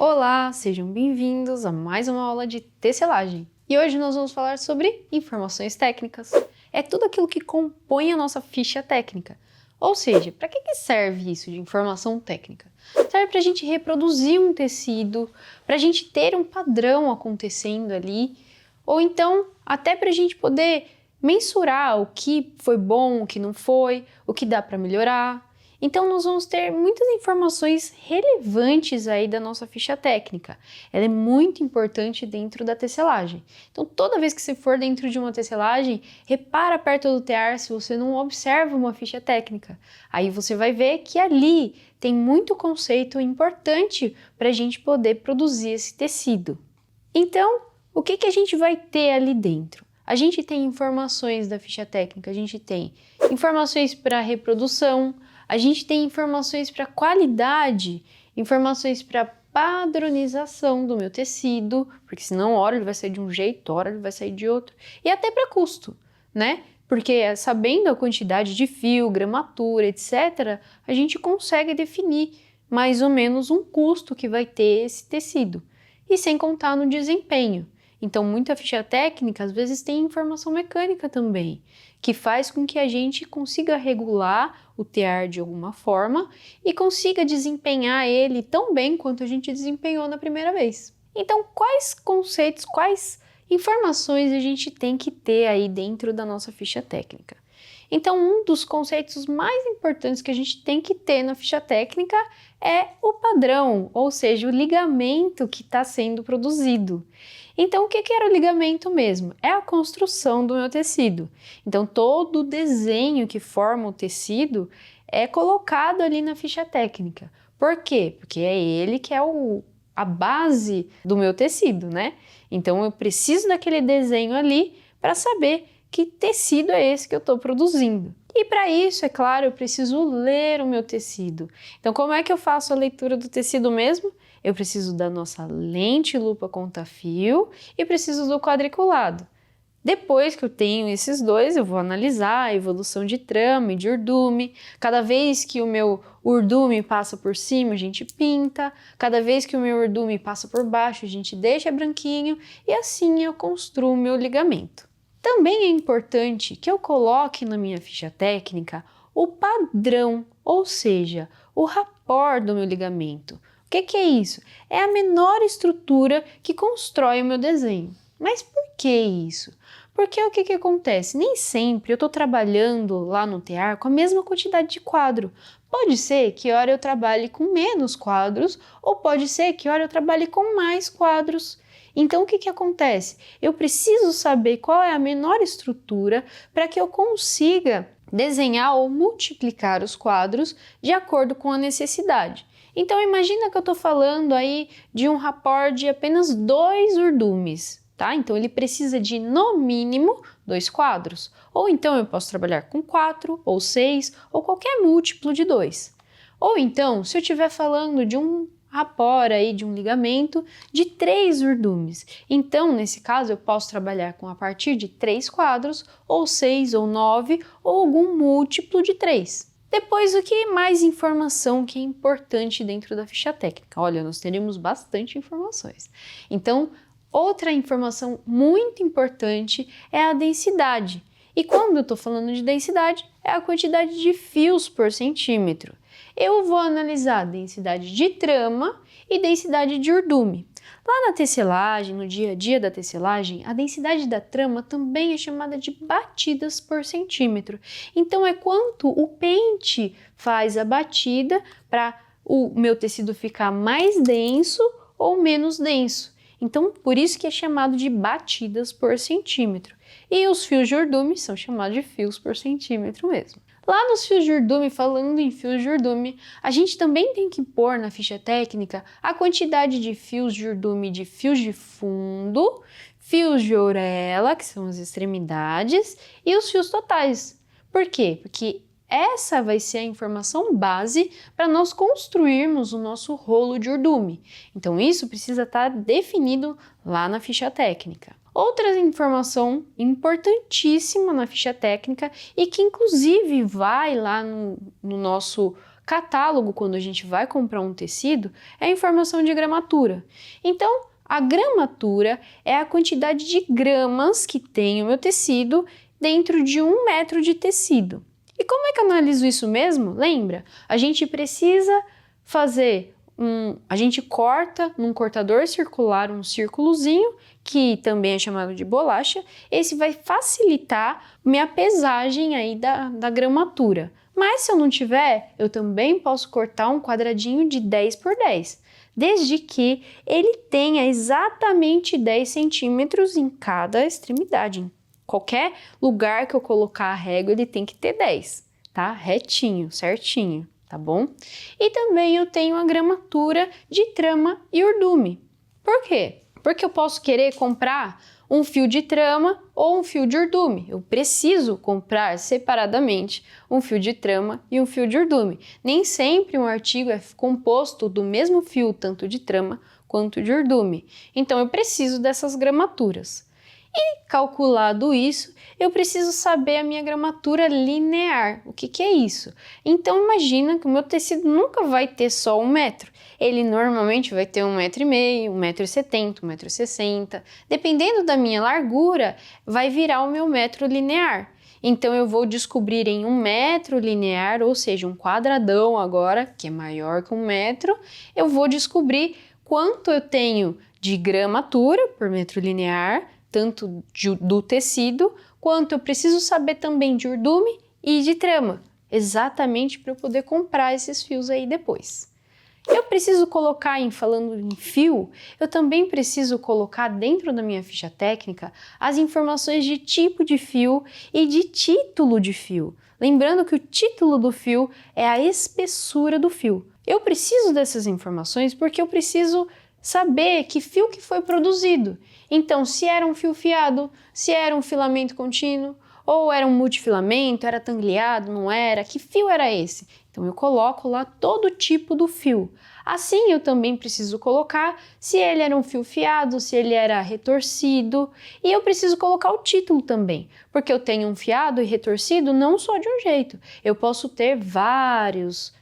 Olá, sejam bem-vindos a mais uma aula de tecelagem. E hoje nós vamos falar sobre informações técnicas. É tudo aquilo que compõe a nossa ficha técnica. Ou seja, para que serve isso de informação técnica? Serve para a gente reproduzir um tecido, para a gente ter um padrão acontecendo ali, ou então até para a gente poder mensurar o que foi bom, o que não foi, o que dá para melhorar. Então nós vamos ter muitas informações relevantes aí da nossa ficha técnica. Ela é muito importante dentro da tecelagem. Então toda vez que você for dentro de uma tecelagem, repara perto do tear se você não observa uma ficha técnica. Aí você vai ver que ali tem muito conceito importante para a gente poder produzir esse tecido. Então, o que a gente vai ter ali dentro? A gente tem informações da ficha técnica, a gente tem informações para reprodução, a gente tem informações para qualidade, informações para padronização do meu tecido, porque senão hora ele vai sair de um jeito, hora ele vai sair de outro, e até para custo, né? Porque sabendo a quantidade de fio, gramatura, etc., a gente consegue definir mais ou menos um custo que vai ter esse tecido, e sem contar no desempenho. Então, muita ficha técnica, às vezes, tem informação mecânica também, que faz com que a gente consiga regular o tear de alguma forma e consiga desempenhar ele tão bem quanto a gente desempenhou na primeira vez. Então, quais conceitos, quais informações a gente tem que ter aí dentro da nossa ficha técnica? Então, um dos conceitos mais importantes que a gente tem que ter na ficha técnica é o padrão, ou seja, o ligamento que está sendo produzido. Então, o que era o ligamento mesmo? É a construção do meu tecido. Então, todo o desenho que forma o tecido é colocado ali na ficha técnica. Por quê? Porque é ele que é a base do meu tecido, né? Então, eu preciso daquele desenho ali para saber que tecido é esse que eu estou produzindo. E para isso, é claro, eu preciso ler o meu tecido. Então, como é que eu faço a leitura do tecido mesmo? Eu preciso da nossa lente lupa conta-fio e preciso do quadriculado. Depois que eu tenho esses dois, eu vou analisar a evolução de trama e de urdume. Cada vez que o meu urdume passa por cima, a gente pinta. Cada vez que o meu urdume passa por baixo, a gente deixa branquinho. E assim eu construo o meu ligamento. Também é importante que eu coloque na minha ficha técnica o padrão, ou seja, o rapport do meu ligamento. O que é isso? É a menor estrutura que constrói o meu desenho. Mas por que isso? Porque o que acontece? Nem sempre eu estou trabalhando lá no tear com a mesma quantidade de quadro. Pode ser que hora eu trabalhe com menos quadros, ou pode ser que hora eu trabalhe com mais quadros. Então, o que acontece? Eu preciso saber qual é a menor estrutura para que eu consiga desenhar ou multiplicar os quadros de acordo com a necessidade. Então, imagina que eu estou falando aí de um rapport de apenas 2 urdumes, tá? Então, ele precisa de, no mínimo, 2 quadros. Ou então, eu posso trabalhar com 4, ou 6, ou qualquer múltiplo de 2. Ou então, se eu estiver falando de um rapport aí, de um ligamento de 3 urdumes. Então, nesse caso, eu posso trabalhar com a partir de 3 quadros, ou 6, ou 9, ou algum múltiplo de 3. Depois, o que mais informação que é importante dentro da ficha técnica? Olha, nós teremos bastante informações. Então, outra informação muito importante é a densidade. E quando eu estou falando de densidade, é a quantidade de fios por centímetro. Eu vou analisar a densidade de trama e densidade de urdume. Lá na tecelagem, no dia a dia da tecelagem, a densidade da trama também é chamada de batidas por centímetro. Então, é quanto o pente faz a batida para o meu tecido ficar mais denso ou menos denso. Então, por isso que é chamado de batidas por centímetro. E os fios de urdume são chamados de fios por centímetro mesmo. Lá nos fios de urdume, falando em fios de urdume, a gente também tem que pôr na ficha técnica a quantidade de fios de urdume de fios de fundo, fios de orelha, que são as extremidades, e os fios totais. Por quê? Porque essa vai ser a informação base para nós construirmos o nosso rolo de urdume. Então, isso precisa estar definido lá na ficha técnica. Outra informação importantíssima na ficha técnica e que inclusive vai lá no nosso Catálogo, quando a gente vai comprar um tecido, é a informação de gramatura. Então, a gramatura é a quantidade de gramas que tem o meu tecido dentro de 1 metro de tecido. E como é que eu analiso isso mesmo? Lembra? A gente precisa fazer a gente corta num cortador circular um círculozinho, que também é chamado de bolacha. Esse vai facilitar minha pesagem aí da gramatura. Mas se eu não tiver, eu também posso cortar um quadradinho de 10 por 10, desde que ele tenha exatamente 10 centímetros em cada extremidade. Em qualquer lugar que eu colocar a régua, ele tem que ter 10, tá? Retinho, certinho, tá bom? E também eu tenho a gramatura de trama e urdume. Por quê? Porque eu posso querer comprar um fio de trama ou um fio de urdume. Eu preciso comprar separadamente um fio de trama e um fio de urdume. Nem sempre um artigo é composto do mesmo fio, tanto de trama quanto de urdume. Então eu preciso dessas gramaturas. E calculado isso, eu preciso saber a minha gramatura linear. O que é isso? Então imagina que o meu tecido nunca vai ter só 1 metro. Ele normalmente vai ter 1,5 m, 1,70 m, 1,60 m. Dependendo da minha largura, vai virar o meu metro linear. Então eu vou descobrir em 1 metro linear, ou seja, um quadradão agora, que é maior que 1 metro, eu vou descobrir quanto eu tenho de gramatura por metro linear, tanto do tecido, quanto eu preciso saber também de urdume e de trama, exatamente para eu poder comprar esses fios aí depois. Eu preciso colocar, falando em fio, eu também preciso colocar dentro da minha ficha técnica as informações de tipo de fio e de título de fio. Lembrando que o título do fio é a espessura do fio. Eu preciso dessas informações porque eu preciso saber que fio que foi produzido. Então, se era um fio fiado, se era um filamento contínuo, ou era um multifilamento, era tangueado, não era, que fio era esse? Então eu coloco lá todo tipo do fio. Assim eu também preciso colocar se ele era um fio fiado, se ele era retorcido, e eu preciso colocar o título também, porque eu tenho um fiado e retorcido não só de um jeito, eu posso ter vários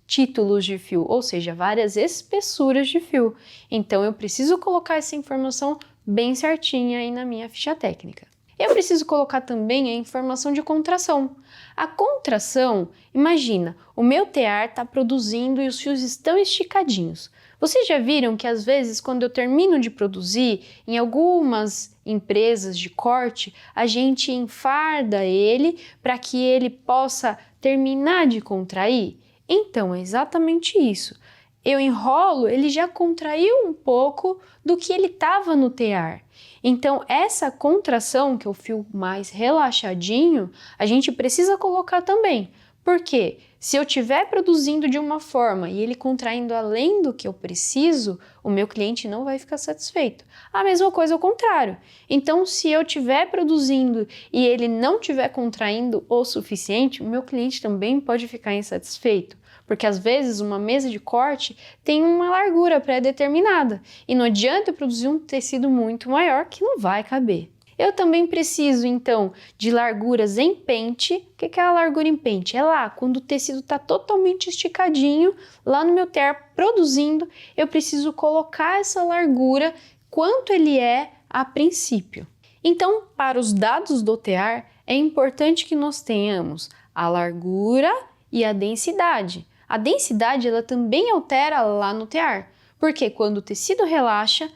títulos de fio, ou seja, várias espessuras de fio. Então eu preciso colocar essa informação bem certinha aí na minha ficha técnica. Eu preciso colocar também a informação de contração. A contração, imagina, o meu tear está produzindo e os fios estão esticadinhos. Vocês já viram que às vezes quando eu termino de produzir, em algumas empresas de corte, a gente enfarda ele para que ele possa terminar de contrair? Então é exatamente isso. Eu enrolo, ele já contraiu um pouco do que ele estava no tear. Então, essa contração, que é o fio mais relaxadinho, a gente precisa colocar também. Porque se eu estiver produzindo de uma forma e ele contraindo além do que eu preciso, o meu cliente não vai ficar satisfeito. A mesma coisa ao contrário. Então, se eu estiver produzindo e ele não estiver contraindo o suficiente, o meu cliente também pode ficar insatisfeito. Porque às vezes uma mesa de corte tem uma largura pré-determinada e não adianta eu produzir um tecido muito maior que não vai caber. Eu também preciso, então, de larguras em pente. O que é a largura em pente? É lá, quando o tecido está totalmente esticadinho, lá no meu tear produzindo, eu preciso colocar essa largura, quanto ele é a princípio. Então, para os dados do tear, é importante que nós tenhamos a largura e a densidade. A densidade ela também altera lá no tear, porque quando o tecido relaxa,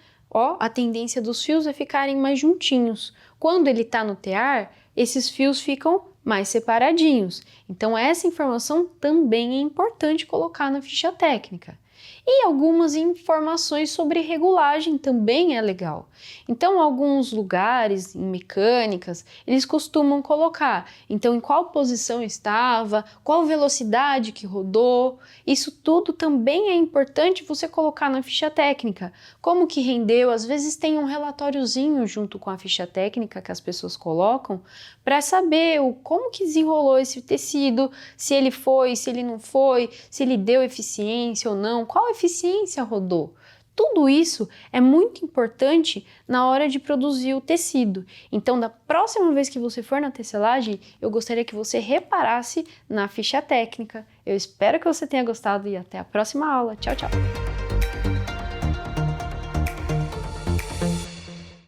a tendência dos fios é ficarem mais juntinhos. Quando ele está no tear, esses fios ficam mais separadinhos. Então essa informação também é importante colocar na ficha técnica. E algumas informações sobre regulagem também é legal. Então, alguns lugares, em mecânicas, eles costumam colocar, então, em qual posição estava, qual velocidade que rodou. Isso tudo também é importante você colocar na ficha técnica. Como que rendeu, às vezes tem um relatóriozinho junto com a ficha técnica que as pessoas colocam para saber como que desenrolou esse tecido, se ele foi, se ele não foi, se ele deu eficiência ou não, qual eficiência rodou. Tudo isso é muito importante na hora de produzir o tecido. Então, da próxima vez que você for na tecelagem, eu gostaria que você reparasse na ficha técnica. Eu espero que você tenha gostado e até a próxima aula. Tchau, tchau!